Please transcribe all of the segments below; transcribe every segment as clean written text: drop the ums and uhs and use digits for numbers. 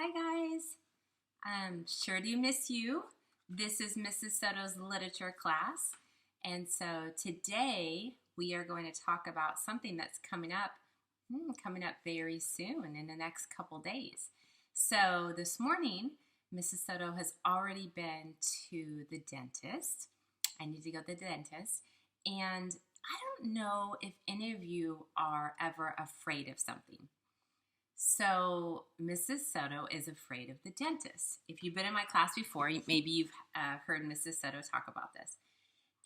Hi guys, sure do miss you. This is Mrs. Soto's literature class, and so today we are going to talk about something that's coming up very soon in the next couple days. So this morning, Mrs. Soto has already been to the dentist. I need to go to the dentist, and I don't know if any of you are ever afraid of something. So Mrs. Soto is afraid of the dentist. If you've been in my class before, maybe you've heard Mrs. Soto talk about this.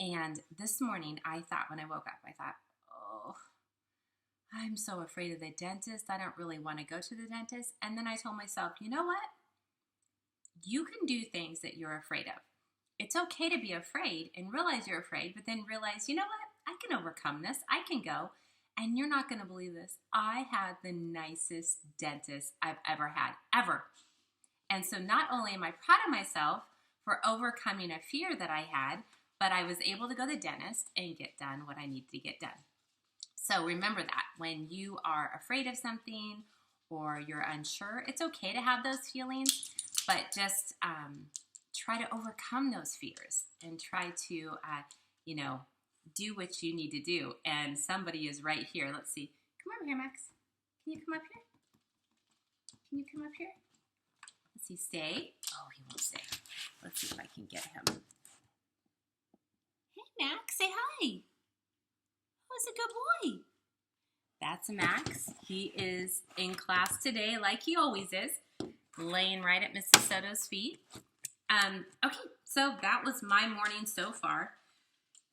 And this morning, I thought, when I woke up, oh, I'm so afraid of the dentist. I don't really want to go to the dentist. And then I told myself, you know what? You can do things that you're afraid of. It's okay to be afraid and realize you're afraid, but then realize, you know what? I can overcome this. I can go. And you're not going to believe this. I had the nicest dentist I've ever had, ever. And so not only am I proud of myself for overcoming a fear that I had, but I was able to go to the dentist and get done what I needed to get done. So remember that when you are afraid of something or you're unsure, it's okay to have those feelings, but just try to overcome those fears and try to, do what you need to do. And somebody is right here. Let's see. Come over here, Max. Can you come up here? Can you come up here? Let's see. Stay. Oh, he won't stay. Let's see if I can get him. Hey, Max. Say hi. Who's a good boy? That's Max. He is in class today like he always is, laying right at Mrs. Soto's feet. Okay, so that was my morning so far.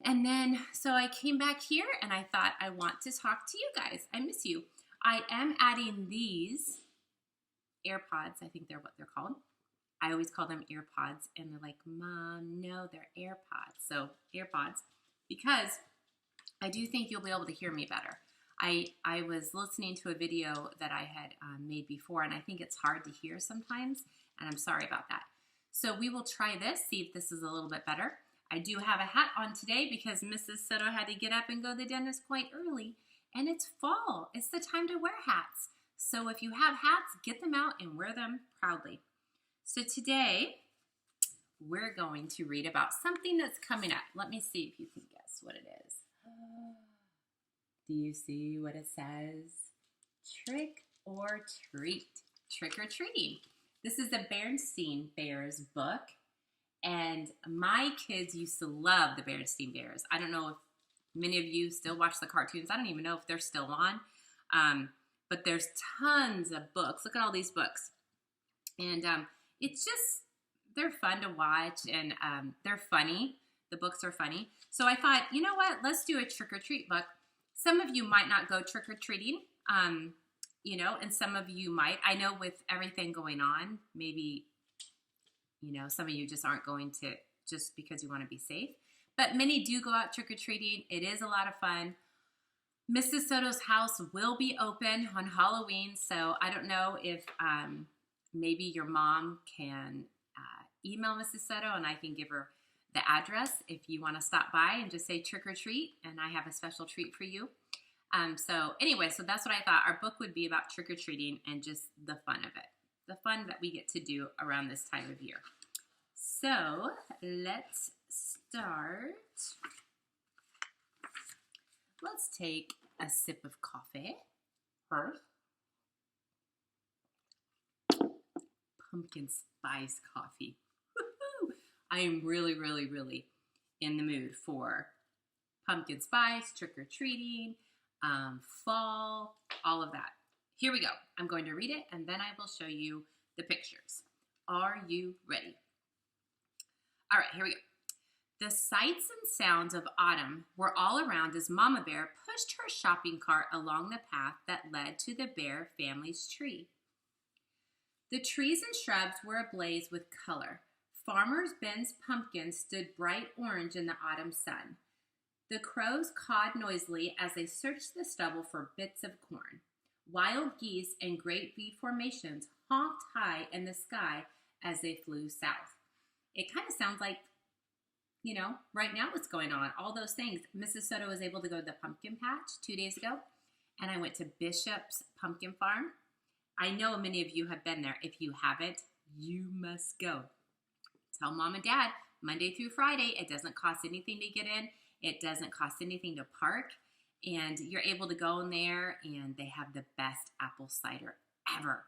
And then, so I came back here and I thought I want to talk to you guys. I miss you. I am adding these AirPods. I think they're what they're called. I always call them AirPods. And they're like, Mom, no, they're AirPods. So AirPods, because I do think you'll be able to hear me better. I was listening to a video that I had made before, and I think it's hard to hear sometimes, and I'm sorry about that. So we will try this, see if this is a little bit better. I do have a hat on today because Mrs. Soto had to get up and go to the dentist quite early. And it's fall. It's the time to wear hats. So if you have hats, get them out and wear them proudly. So today, we're going to read about something that's coming up. Let me see if you can guess what it is. Do you see what it says? Trick or treat. Trick or treating. This is a Berenstain Bears book. And my kids used to love the Berenstain Bears. I don't know if many of you still watch the cartoons. I don't even know if they're still on. But there's tons of books. Look at all these books. And it's just, they're fun to watch and they're funny. The books are funny. So I thought, you know what? Let's do a trick or treat book. Some of you might not go trick or treating, and some of you might. I know with everything going on, maybe some of you just aren't going to just because you want to be safe. But many do go out trick-or-treating. It is a lot of fun. Mrs. Soto's house will be open on Halloween. So I don't know if maybe your mom can email Mrs. Soto and I can give her the address if you want to stop by and just say trick-or-treat. And I have a special treat for you. So anyway, so that's what I thought. Our book would be about trick-or-treating and just the fun of it. The fun that we get to do around this time of year. So let's start. Let's take a sip of coffee first. Pumpkin spice coffee. Woo-hoo! I am really, really, really in the mood for pumpkin spice, trick-or-treating, fall, all of that. Here we go. I'm going to read it, and then I will show you the pictures. Are you ready? All right, here we go. The sights and sounds of autumn were all around as Mama Bear pushed her shopping cart along the path that led to the Bear family's tree. The trees and shrubs were ablaze with color. Farmer Ben's pumpkin stood bright orange in the autumn sun. The crows cawed noisily as they searched the stubble for bits of corn. Wild geese and great V formations honked high in the sky as they flew south. It kind of sounds like, right now what's going on, all those things. Mrs. Soto was able to go to the pumpkin patch 2 days ago, and I went to Bishop's Pumpkin Farm. I know many of you have been there. If you haven't, you must go. Tell mom and dad, Monday through Friday, it doesn't cost anything to get in. It doesn't cost anything to park. And you're able to go in there, and they have the best apple cider ever.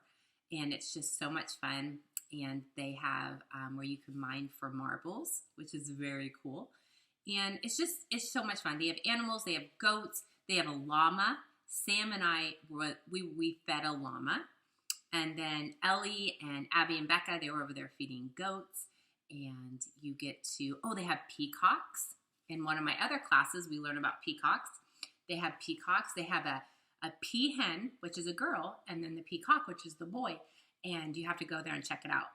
And it's just so much fun. And they have where you can mine for marbles, which is very cool. And it's so much fun. They have animals, they have goats, they have a llama. Sam and I, we fed a llama. And then Ellie and Abby and Becca, they were over there feeding goats. And you get to, they have peacocks. In one of my other classes, we learn about peacocks. They have peacocks. They have a peahen, which is a girl, and then the peacock, which is the boy. And you have to go there and check it out.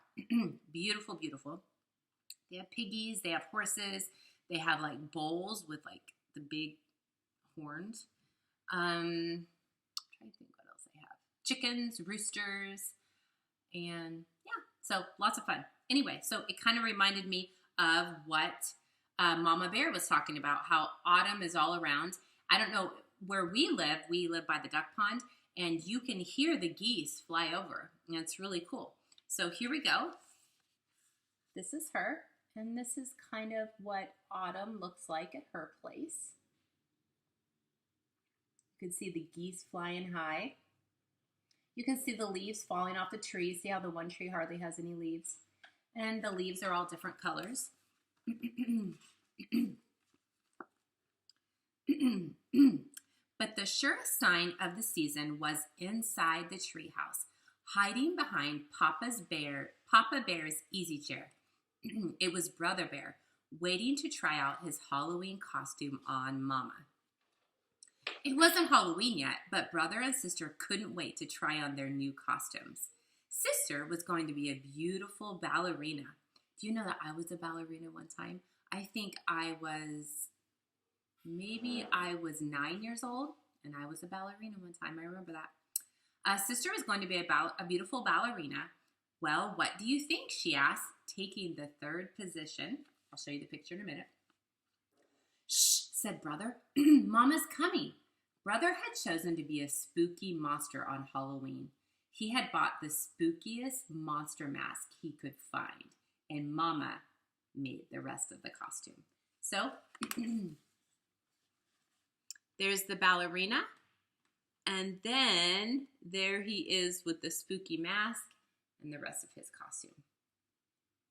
Beautiful, beautiful. They have piggies. They have horses. They have like bulls with like the big horns. I'm trying to think what else they have. Chickens, roosters, and yeah, so lots of fun. Anyway, so it kind of reminded me of what Mama Bear was talking about, how autumn is all around. I don't know where we live by the duck pond, and you can hear the geese fly over, and it's really cool. So here we go. This is her, and this is kind of what autumn looks like at her place. You can see the geese flying high. You can see the leaves falling off the trees. See how the one tree hardly has any leaves? And the leaves are all different colors. But the surest sign of the season was inside the treehouse, hiding behind Papa Bear's easy chair. It was Brother Bear, waiting to try out his Halloween costume on Mama. It wasn't Halloween yet, but brother and sister couldn't wait to try on their new costumes. Sister was going to be a beautiful ballerina. Do you know that I was a ballerina one time? I think I was 9 years old, and I was a ballerina one time. I remember that. Sister was going to be a beautiful ballerina. Well, what do you think? She asked, taking the third position. I'll show you the picture in a minute. Shh, said brother. Mama's coming. Brother had chosen to be a spooky monster on Halloween. He had bought the spookiest monster mask he could find, and Mama made the rest of the costume. So, there's the ballerina, and then there he is with the spooky mask and the rest of his costume.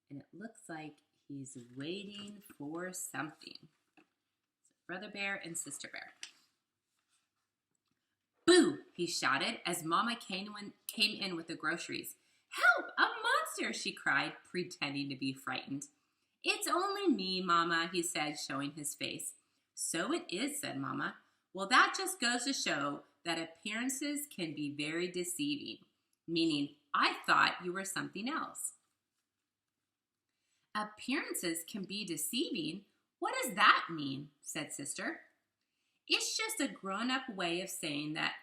And it looks like he's waiting for something. So Brother Bear and Sister Bear. Boo! He shouted as Mama came in with the groceries. Help! A monster! She cried, pretending to be frightened. It's only me, Mama, he said, showing his face. So it is, said Mama. Well, that just goes to show that appearances can be very deceiving, meaning I thought you were something else. Appearances can be deceiving? What does that mean? Said Sister. It's just a grown-up way of saying that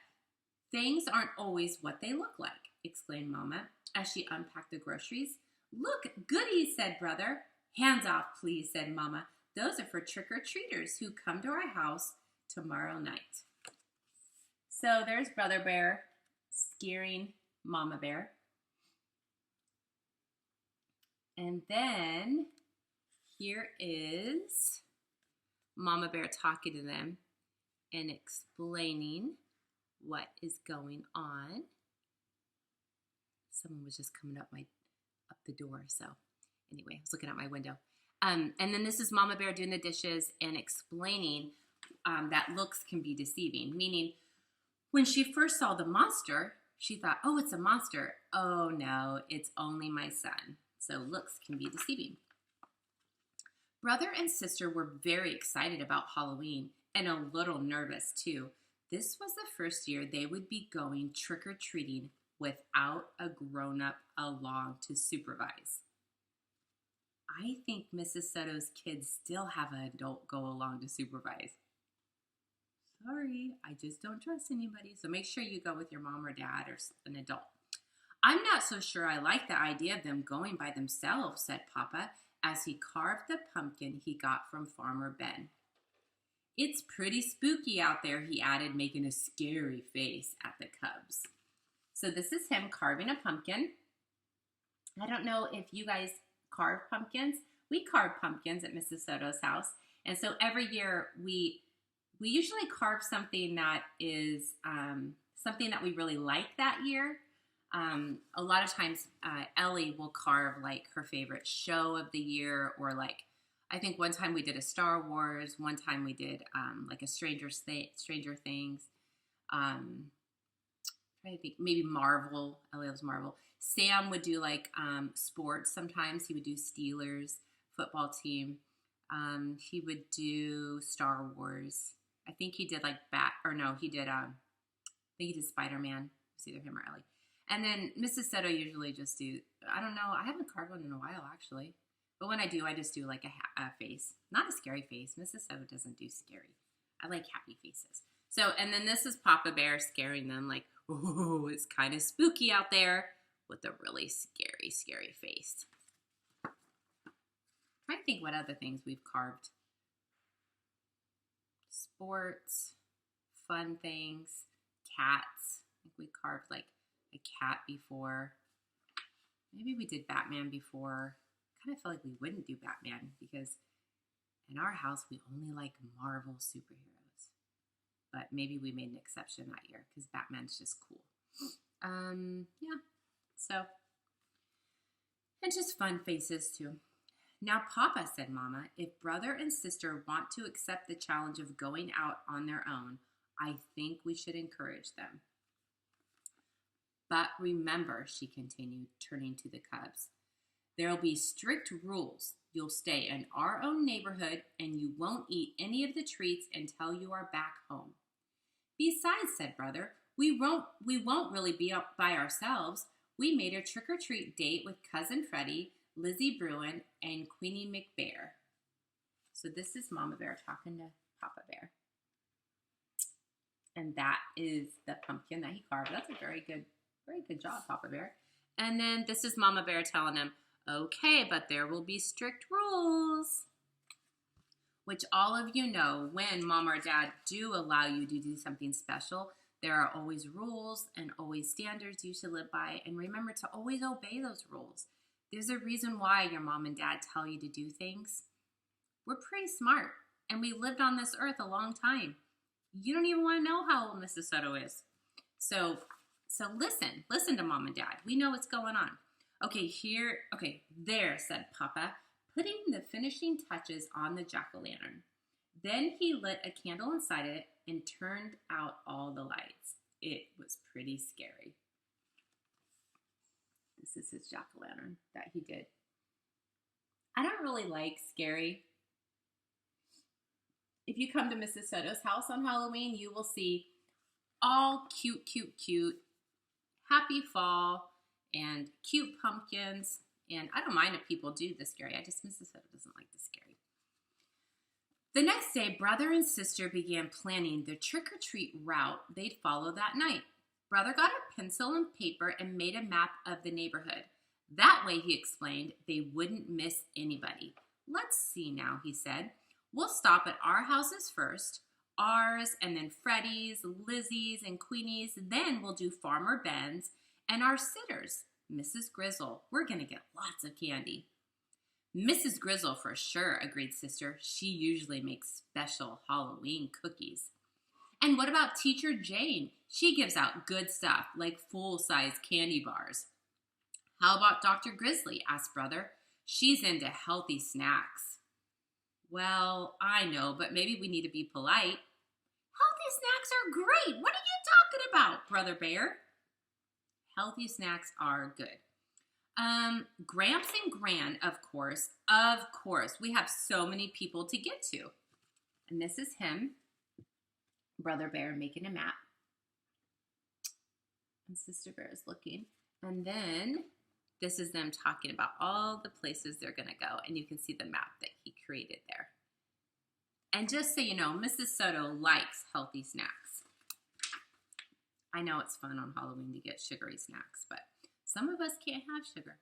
things aren't always what they look like, exclaimed Mama as she unpacked the groceries. Look, goodies, said Brother. Hands off, please, said Mama. Those are for trick-or-treaters who come to our house tomorrow night. So there's Brother Bear scaring Mama Bear. And then here is Mama Bear talking to them and explaining what is going on. Someone was just coming up the door, so anyway, I was looking out my window. And then this is Mama Bear doing the dishes and explaining that looks can be deceiving, meaning when she first saw the monster, she thought, oh, it's a monster. Oh, no, it's only my son. So looks can be deceiving. Brother and sister were very excited about Halloween and a little nervous, too. This was the first year they would be going trick-or-treating without a grown-up along to supervise. I think Mrs. Soto's kids still have an adult go along to supervise. Sorry, I just don't trust anybody. So make sure you go with your mom or dad or an adult. I'm not so sure I like the idea of them going by themselves, said Papa, as he carved the pumpkin he got from Farmer Ben. It's pretty spooky out there, he added, making a scary face at the cubs. So this is him carving a pumpkin. I don't know if you guys carve pumpkins. We carve pumpkins at Mrs. Soto's house. And so every year we usually carve something that is something that we really like that year. A lot of times Ellie will carve like her favorite show of the year, or like, I think one time we did a Star Wars, one time we did like a Stranger Things. I think maybe Marvel. Ellie loves Marvel. Sam would do like sports sometimes. He would do Steelers football team. He would do Star Wars. I think he did like he did I think he did Spider-Man. It's either him or Ellie. And then Mrs. Soto usually just do, I don't know, I haven't carved one in a while actually. But when I do, I just do like a face. Not a scary face. Mrs. Soto doesn't do scary. I like happy faces. So, and then this is Papa Bear scaring them like, oh, it's kind of spooky out there, with a really scary, scary face. I'm trying to think what other things we've carved. Sports, fun things, cats. I think we carved like a cat before. Maybe we did Batman before. Kind of feel like we wouldn't do Batman because in our house we only like Marvel superheroes. But maybe we made an exception that year because Batman's just cool. Yeah. So, and just fun faces too. Now, Papa, said Mama, if brother and sister want to accept the challenge of going out on their own, I think we should encourage them. But remember, she continued, turning to the cubs, there'll be strict rules. You'll stay in our own neighborhood and you won't eat any of the treats until you are back home. Besides, said brother, we won't really be up by ourselves. We made a trick-or-treat date with Cousin Freddie, Lizzie Bruin, and Queenie McBear. So this is Mama Bear talking to Papa Bear. And that is the pumpkin that he carved. That's a very good job, Papa Bear. And then this is Mama Bear telling him, okay, but there will be strict rules. Which all of you know, when Mom or Dad do allow you to do something special, there are always rules and always standards you should live by. And remember to always obey those rules. There's a reason why your mom and dad tell you to do things. We're pretty smart, and we lived on this earth a long time. You don't even want to know how old Mrs. Soto is. So listen to Mom and Dad. We know what's going on. Okay, there, said Papa, putting the finishing touches on the jack-o'-lantern. Then he lit a candle inside it and turned out all the lights. It was pretty scary. This is his jack-o'-lantern that he did. I don't really like scary. If you come to Mrs. Soto's house on Halloween, you will see all cute, happy fall, and cute pumpkins. And I don't mind if people do the scary. Mrs. Soto doesn't like the scary. The next day, brother and sister began planning the trick-or-treat route they'd follow that night. Brother got a pencil and paper and made a map of the neighborhood. That way, he explained, they wouldn't miss anybody. Let's see now, he said. We'll stop at our houses first, ours, and then Freddie's, Lizzie's, and Queenie's. Then we'll do Farmer Ben's and our sitters, Mrs. Grizzle. We're going to get lots of candy. Mrs. Grizzle for sure, agreed Sister. She usually makes special Halloween cookies. And what about Teacher Jane? She gives out good stuff, like full-size candy bars. How about Dr. Grizzly? Asked Brother. She's into healthy snacks. Well, I know, but maybe we need to be polite. Healthy snacks are great. What are you talking about, Brother Bear? Healthy snacks are good. Gramps and Gran, of course. We have so many people to get to. And this is him, Brother Bear, making a map. And Sister Bear is looking. And then this is them talking about all the places they're going to go. And you can see the map that he created there. And just so you know, Mrs. Soto likes healthy snacks. I know it's fun on Halloween to get sugary snacks, but some of us can't have sugar.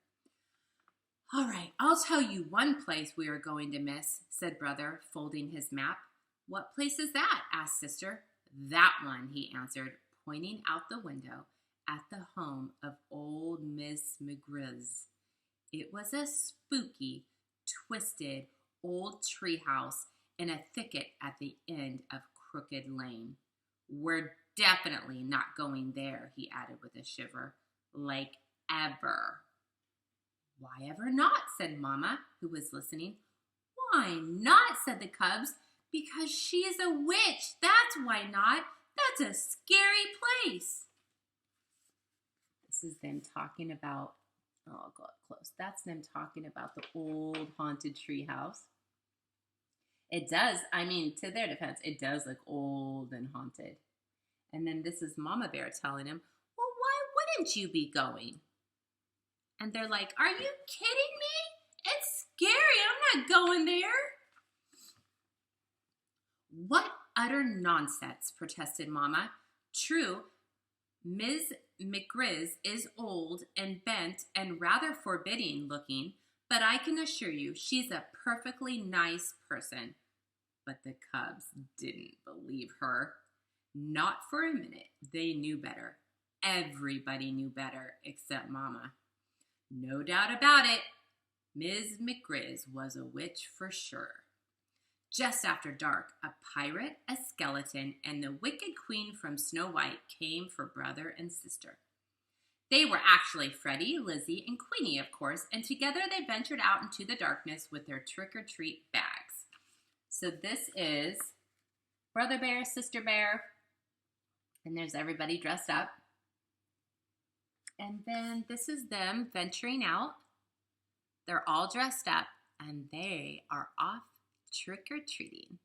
All right, I'll tell you one place we are going to miss, said Brother, folding his map. What place is that? Asked Sister. That one, he answered, pointing out the window at the home of old Miss McGriz. It was a spooky, twisted old treehouse in a thicket at the end of Crooked Lane. We're definitely not going there, he added with a shiver. Like ever. Why ever not, said Mama, who was listening. Why not, said the cubs. Because she is a witch, that's why not. That's a scary place. This is them talking about, oh, I'll go up close. That's them talking about the old haunted treehouse. It does, I mean, to their defense, it does look old and haunted. And then this is Mama Bear telling him, well, why wouldn't you be going? And they're like, are you kidding me? It's scary. I'm not going there. What utter nonsense, protested Mama. True, Ms. McGriz is old and bent and rather forbidding looking, but I can assure you she's a perfectly nice person. But the cubs didn't believe her. Not for a minute. They knew better. Everybody knew better except Mama. No doubt about it, Ms. McGriz was a witch for sure. Just after dark, a pirate, a skeleton, and the wicked queen from Snow White came for brother and sister. They were actually Freddie, Lizzie, and Queenie, of course, and together they ventured out into the darkness with their trick-or-treat bags. So this is Brother Bear, Sister Bear, and there's everybody dressed up. And then this is them venturing out. They're all dressed up, and they are off trick-or-treating.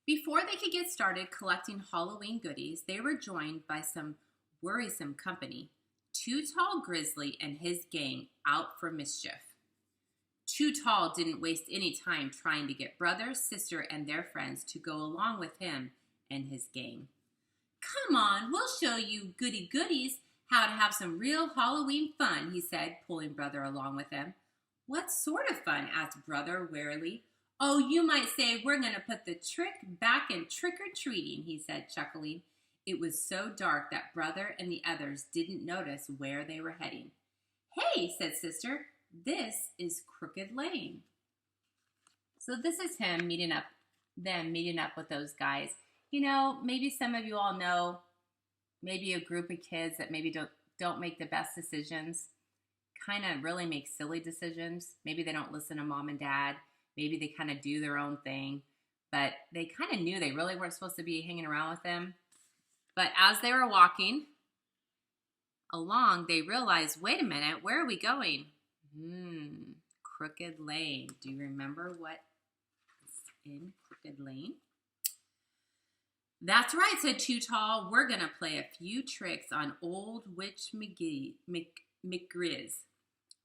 Before they could get started collecting Halloween goodies, they were joined by some worrisome company. Too Tall Grizzly and his gang out for mischief. Too Tall didn't waste any time trying to get brother, sister, and their friends to go along with him and his gang. Come on, we'll show you goody-goodies how to have some real Halloween fun, he said, pulling brother along with him. What sort of fun? Asked brother wearily. Oh, you might say we're going to put the trick back in trick-or-treating, he said, chuckling. It was so dark that brother and the others didn't notice where they were heading. Hey, said sister, this is Crooked Lane. So this is them meeting up with those guys. You know, maybe some of you all know, maybe a group of kids that maybe don't make the best decisions, kind of really make silly decisions. Maybe they don't listen to mom and dad. Maybe they kind of do their own thing, but they kind of knew they really weren't supposed to be hanging around with them. But as they were walking along, they realized, wait a minute, where are we going? Crooked Lane. Do you remember what is in Crooked Lane? That's right, said Too Tall. We're going to play a few tricks on old Witch McGriz.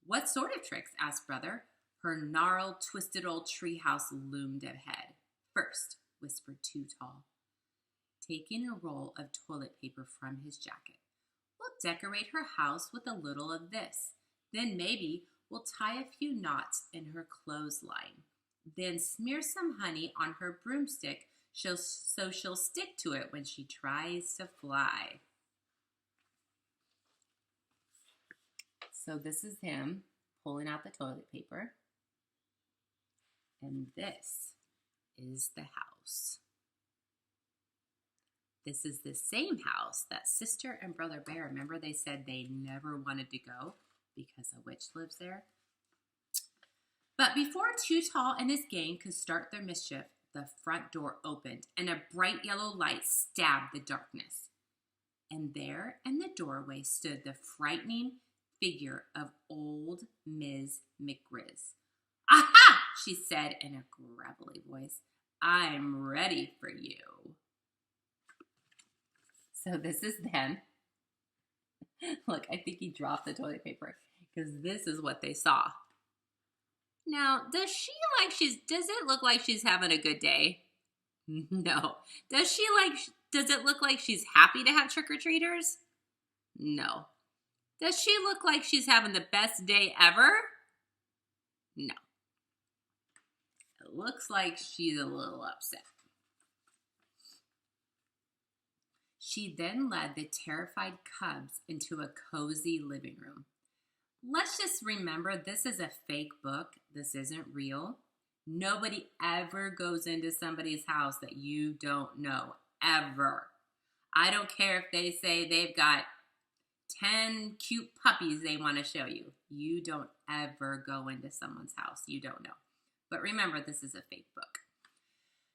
What sort of tricks? Asked brother. Her gnarled, twisted old treehouse loomed ahead. First, whispered Too Tall, taking a roll of toilet paper from his jacket. We'll decorate her house with a little of this. Then maybe we'll tie a few knots in her clothesline. Then smear some honey on her broomstick so she'll stick to it when she tries to fly. So this is him pulling out the toilet paper. And this is the house. This is the same house that Sister and Brother Bear, remember they said they never wanted to go because a witch lives there? But before Too Tall and his gang could start their mischief, the front door opened and a bright yellow light stabbed the darkness. And there in the doorway stood the frightening figure of old Ms. McGriz. Aha! She said in a gravelly voice. I'm ready for you. So this is them. Look, I think he dropped the toilet paper because this is what they saw. Now, does it look like she's having a good day? No. Does it look like she's happy to have trick-or-treaters? No. Does she look like she's having the best day ever? No. It looks like she's a little upset. She then led the terrified cubs into a cozy living room. Let's just remember this is a fake book. This isn't real. Nobody ever goes into somebody's house that you don't know, ever. I don't care if they say they've got 10 cute puppies they want to show you. You don't ever go into someone's house you don't know. But remember, this is a fake book.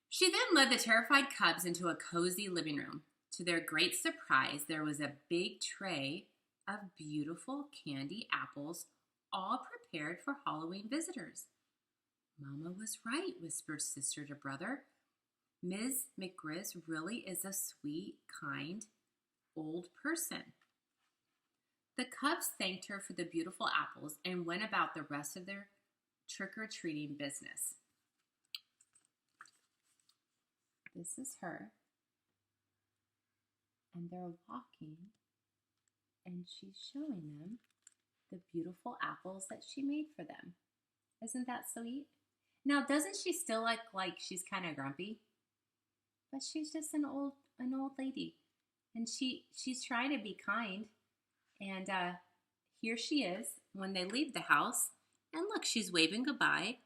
She then led the terrified cubs into a cozy living room. To their great surprise, there was a big tray of beautiful candy apples, all prepared for Halloween visitors. Mama was right, whispered sister to brother. Ms. McGriz really is a sweet, kind, old person. The cubs thanked her for the beautiful apples and went about the rest of their trick-or-treating business. This is her. And they're walking, and she's showing them the beautiful apples that she made for them. Isn't that sweet? Now, doesn't she still look like she's kind of grumpy? But she's just an old lady, and she's trying to be kind. And here she is when they leave the house, and look, she's waving goodbye,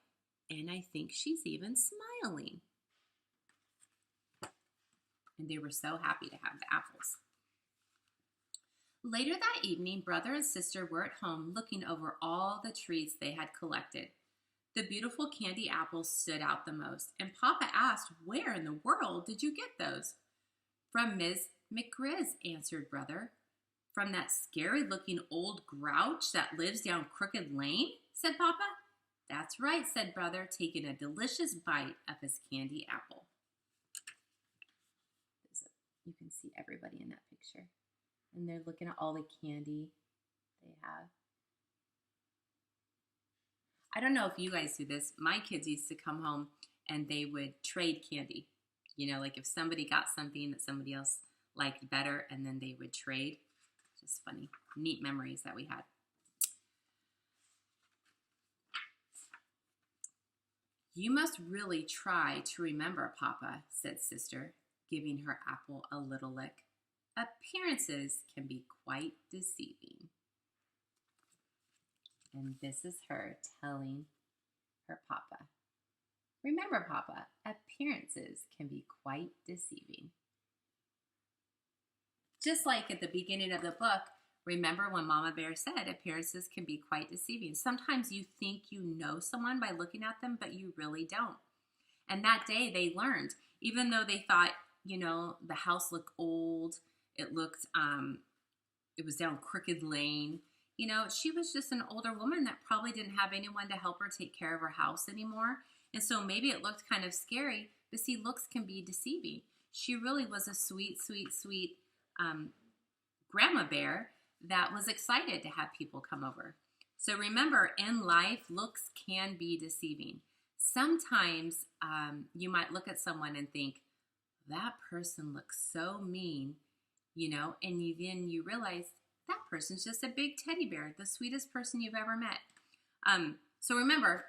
and I think she's even smiling. And they were so happy to have the apples. Later that evening, brother and sister were at home looking over all the treats they had collected. The beautiful candy apples stood out the most, and Papa asked, "Where in the world did you get those?" "From Ms. McGriz," answered brother. "From that scary-looking old grouch that lives down Crooked Lane?" said Papa. "That's right," said brother, taking a delicious bite of his candy apple. You can see everybody in that picture. And they're looking at all the candy they have. I don't know if you guys do this. My kids used to come home and they would trade candy. You know, like if somebody got something that somebody else liked better, and then they would trade. Just funny, neat memories that we had. "You must really try to remember, Papa," said sister, giving her apple a little lick. "Appearances can be quite deceiving." And this is her telling her papa. Remember, Papa, appearances can be quite deceiving. Just like at the beginning of the book, remember when Mama Bear said appearances can be quite deceiving. Sometimes you think you know someone by looking at them, but you really don't. And that day they learned, even though they thought, you know, the house looked old, it was down Crooked Lane. You know, she was just an older woman that probably didn't have anyone to help her take care of her house anymore. And so maybe it looked kind of scary, but see, looks can be deceiving. She really was a sweet, sweet, sweet grandma bear that was excited to have people come over. So remember, in life, looks can be deceiving. Sometimes you might look at someone and think, that person looks so mean, you know, and then you realize that person's just a big teddy bear, the sweetest person you've ever met. So remember,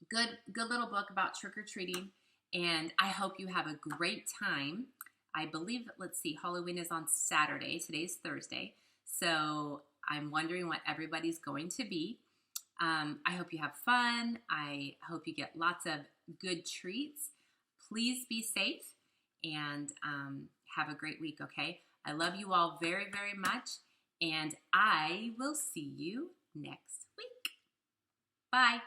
good little book about trick-or-treating, and I hope you have a great time. I believe, let's see, Halloween is on Saturday. Today's Thursday. So I'm wondering what everybody's going to be. I hope you have fun. I hope you get lots of good treats. Please be safe and have a great week, okay? I love you all very, very much, and I will see you next week. Bye.